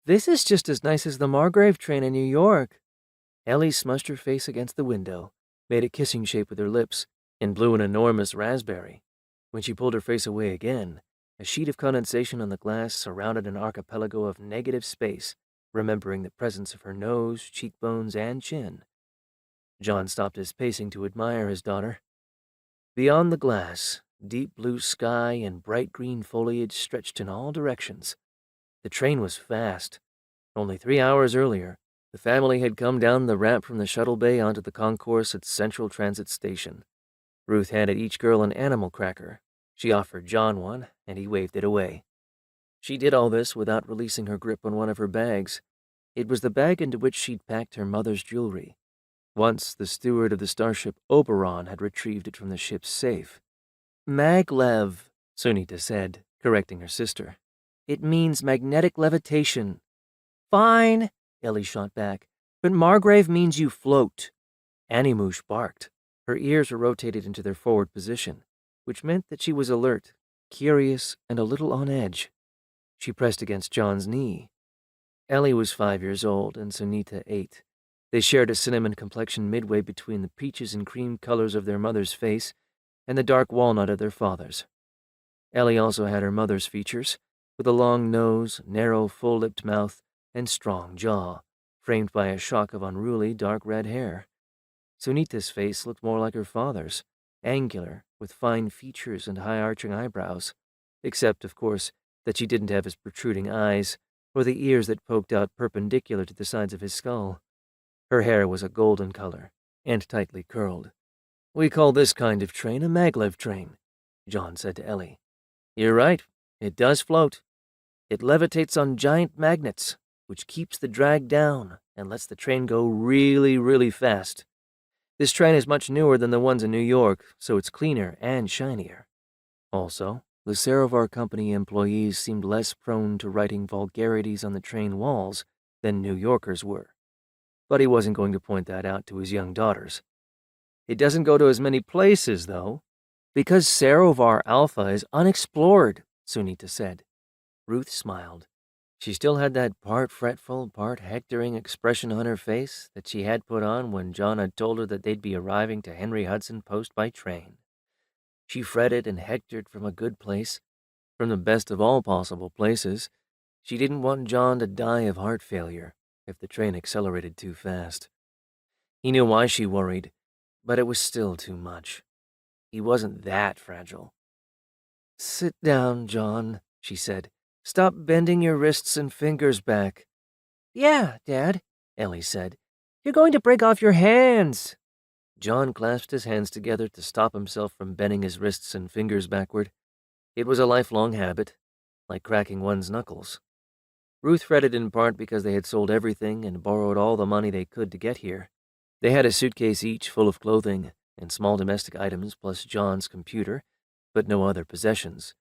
This is just as nice as the Margrave train in New York. Ellie smushed her face against the window, made a kissing shape with her lips, and blew an enormous raspberry. When she pulled her face away again, a sheet of condensation on the glass surrounded an archipelago of negative space, remembering the presence of her nose, cheekbones, and chin. John stopped his pacing to admire his daughter. Beyond the glass, deep blue sky and bright green foliage stretched in all directions. The train was fast. Only 3 hours earlier, the family had come down the ramp from the shuttle bay onto the concourse at Central Transit Station. Ruth handed each girl an animal cracker. She offered John one, and he waved it away. She did all this without releasing her grip on one of her bags. It was the bag into which she'd packed her mother's jewelry. Once, the steward of the starship Oberon had retrieved it from the ship's safe. Maglev, Sunita said, correcting her sister. It means magnetic levitation. Fine, Ellie shot back, but Margrave means you float. Animush barked. Her ears were rotated into their forward position, which meant that she was alert, curious, and a little on edge. She pressed against John's knee. Ellie was 5 years old and Sunita 8. They shared a cinnamon complexion midway between the peaches and cream colors of their mother's face and the dark walnut of their father's. Ellie also had her mother's features, with a long nose, narrow, full-lipped mouth, and strong jaw, framed by a shock of unruly dark red hair. Sunita's face looked more like her father's, angular, with fine features and high-arching eyebrows, except, of course, that she didn't have his protruding eyes or the ears that poked out perpendicular to the sides of his skull. Her hair was a golden color, and tightly curled. We call this kind of train a maglev train, John said to Ellie. You're right, it does float. It levitates on giant magnets, which keeps the drag down and lets the train go really, really fast. This train is much newer than the ones in New York, so it's cleaner and shinier. Also, the Sarovar Company employees seemed less prone to writing vulgarities on the train walls than New Yorkers were. But he wasn't going to point that out to his young daughters. It doesn't go to as many places, though, because Sarovar Alpha is unexplored, Sunita said. Ruth smiled. She still had that part fretful, part hectoring expression on her face that she had put on when John had told her that they'd be arriving to Henry Hudson Post by train. She fretted and hectored from a good place, from the best of all possible places. She didn't want John to die of heart failure if the train accelerated too fast. He knew why she worried, but it was still too much. He wasn't that fragile. Sit down, John, she said. Stop bending your wrists and fingers back. Yeah, Dad, Ellie said. You're going to break off your hands. John clasped his hands together to stop himself from bending his wrists and fingers backward. It was a lifelong habit, like cracking one's knuckles. Ruth fretted in part because they had sold everything and borrowed all the money they could to get here. They had a suitcase each full of clothing and small domestic items plus John's computer, but no other possessions.